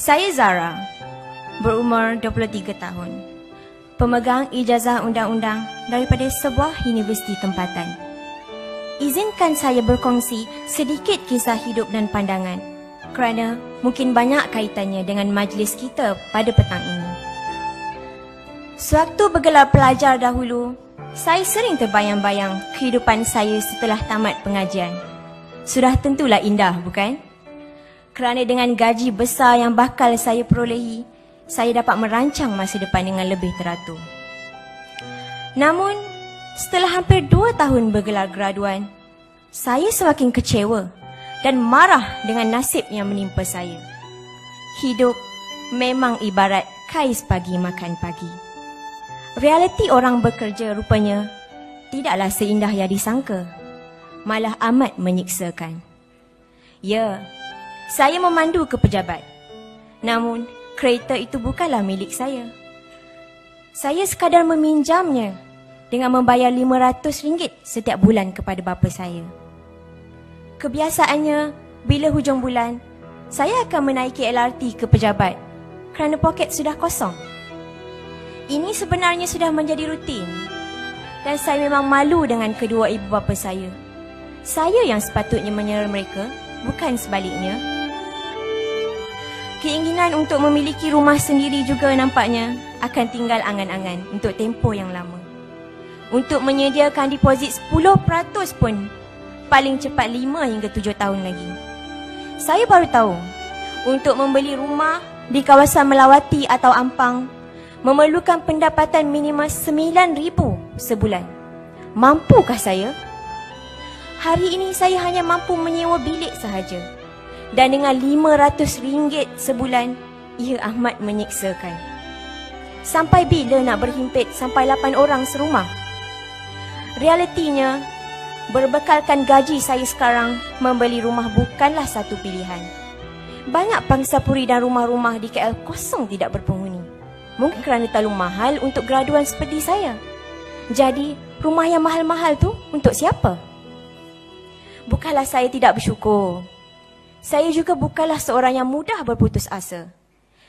Saya Zara, berumur 23 tahun, pemegang ijazah undang-undang daripada sebuah universiti tempatan. Izinkan saya berkongsi sedikit kisah hidup dan pandangan, kerana mungkin banyak kaitannya dengan majlis kita pada petang ini. Sewaktu bergelar pelajar dahulu, saya sering terbayang-bayang kehidupan saya setelah tamat pengajian. Sudah tentulah indah, bukan? Kerana dengan gaji besar yang bakal saya perolehi, saya dapat merancang masa depan dengan lebih teratur. Namun, setelah hampir 2 tahun bergelar graduan, saya semakin kecewa dan marah dengan nasib yang menimpa saya. Hidup memang ibarat kais pagi makan pagi. Realiti orang bekerja rupanya tidaklah seindah yang disangka, malah amat menyiksakan. Ya, saya memandu ke pejabat. Namun, kereta itu bukanlah milik saya. Saya sekadar meminjamnya dengan membayar RM500 setiap bulan kepada bapa saya. Kebiasaannya, bila hujung bulan, saya akan menaiki LRT ke pejabat kerana poket sudah kosong. Ini sebenarnya sudah menjadi rutin dan saya memang malu dengan kedua ibu bapa saya. Saya yang sepatutnya menyera mereka, bukan sebaliknya. Keinginan untuk memiliki rumah sendiri juga nampaknya akan tinggal angan-angan untuk tempoh yang lama. Untuk menyediakan deposit 10% pun paling cepat 5 hingga 7 tahun lagi. Saya baru tahu, untuk membeli rumah di kawasan Melawati atau Ampang memerlukan pendapatan minima RM9,000 sebulan. Mampukah saya? Hari ini saya hanya mampu menyewa bilik sahaja. Dan dengan RM500 sebulan, ia amat menyiksakan. Sampai bila nak berhimpit sampai 8 orang serumah? Realitinya, berbekalkan gaji saya sekarang, membeli rumah bukanlah satu pilihan. Banyak pangsapuri dan rumah-rumah di KL kosong tidak berpenghuni. Mungkin kerana terlalu mahal untuk graduan seperti saya. Jadi, rumah yang mahal-mahal tu untuk siapa? Bukanlah saya tidak bersyukur. Saya juga bukanlah seorang yang mudah berputus asa.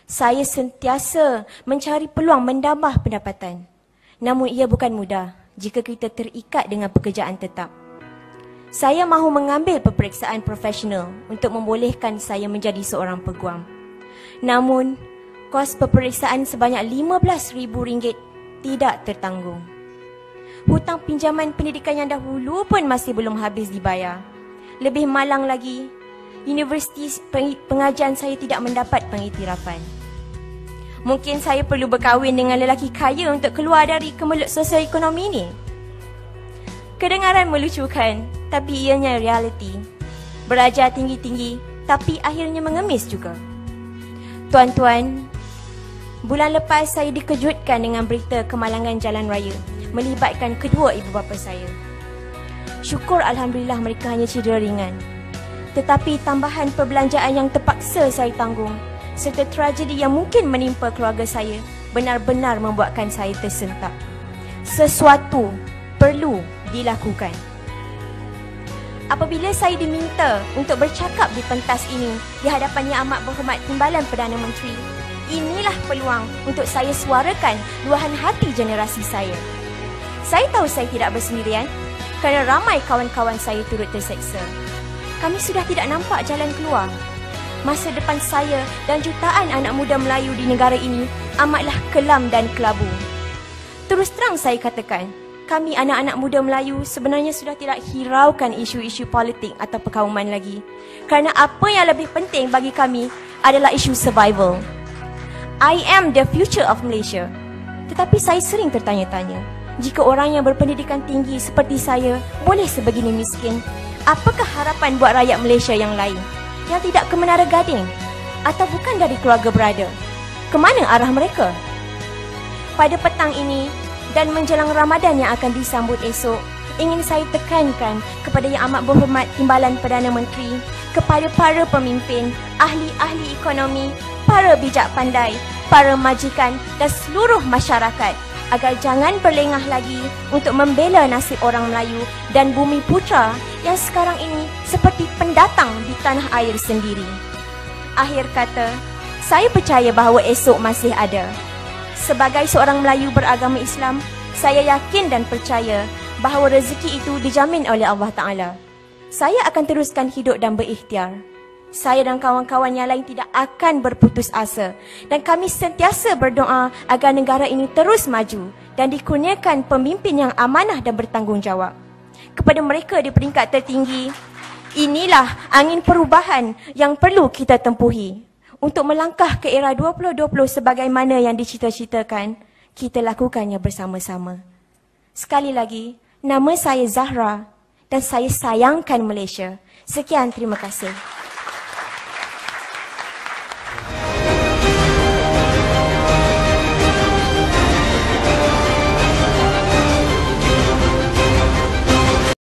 Saya sentiasa mencari peluang menambah pendapatan. Namun ia bukan mudah jika kita terikat dengan pekerjaan tetap. Saya mahu mengambil peperiksaan profesional untuk membolehkan saya menjadi seorang peguam. Namun, kos peperiksaan sebanyak RM15,000 tidak tertanggung. Hutang pinjaman pendidikan yang dahulu pun masih belum habis dibayar. Lebih malang lagi, universiti pengajian saya tidak mendapat pengiktirafan. Mungkin saya perlu berkahwin dengan lelaki kaya untuk keluar dari kemelut sosial ekonomi ini. Kedengaran melucukan, tapi ianya realiti. Belajar tinggi-tinggi, tapi akhirnya mengemis juga. Tuan-tuan, bulan lepas saya dikejutkan dengan berita kemalangan jalan raya melibatkan kedua ibu bapa saya. Syukur Alhamdulillah mereka hanya cedera ringan. Tetapi tambahan perbelanjaan yang terpaksa saya tanggung serta tragedi yang mungkin menimpa keluarga saya benar-benar membuatkan saya tersentak. Sesuatu perlu dilakukan. Apabila saya diminta untuk bercakap di pentas ini di hadapan Yang Amat Berhormat Timbalan Perdana Menteri, inilah peluang untuk saya suarakan luahan hati generasi saya. Saya tahu saya tidak bersendirian kerana ramai kawan-kawan saya turut terseksa. Kami sudah tidak nampak jalan keluar. Masa depan saya dan jutaan anak muda Melayu di negara ini amatlah kelam dan kelabu. Terus terang saya katakan, kami anak-anak muda Melayu sebenarnya sudah tidak hiraukan isu-isu politik atau perkauman lagi. Kerana apa yang lebih penting bagi kami adalah isu survival. I am the future of Malaysia. Tetapi saya sering tertanya-tanya, jika orang yang berpendidikan tinggi seperti saya boleh sebegini miskin, apakah harapan buat rakyat Malaysia yang lain yang tidak ke Menara Gading atau bukan dari keluarga berada? Kemana arah mereka? Pada petang ini dan menjelang Ramadan yang akan disambut esok, ingin saya tekankan kepada Yang Amat Berhormat Timbalan Perdana Menteri, kepada para pemimpin, ahli-ahli ekonomi, para bijak pandai, para majikan dan seluruh masyarakat agar jangan berlengah lagi untuk membela nasib orang Melayu dan bumi putra yang sekarang ini seperti pendatang di tanah air sendiri. Akhir kata, Saya percaya bahawa esok masih ada. Sebagai seorang Melayu beragama Islam, saya yakin dan percaya bahawa rezeki itu dijamin oleh Allah Ta'ala. Saya akan teruskan hidup dan berikhtiar. Saya dan kawan-kawan yang lain tidak akan berputus asa dan kami sentiasa berdoa agar negara ini terus maju dan dikurniakan pemimpin yang amanah dan bertanggungjawab. Kepada mereka di peringkat tertinggi, inilah angin perubahan yang perlu kita tempuhi. Untuk melangkah ke era 2020 sebagaimana yang dicita-citakan, kita lakukannya bersama-sama. Sekali lagi, nama saya Zahra dan saya sayangkan Malaysia. Sekian, terima kasih.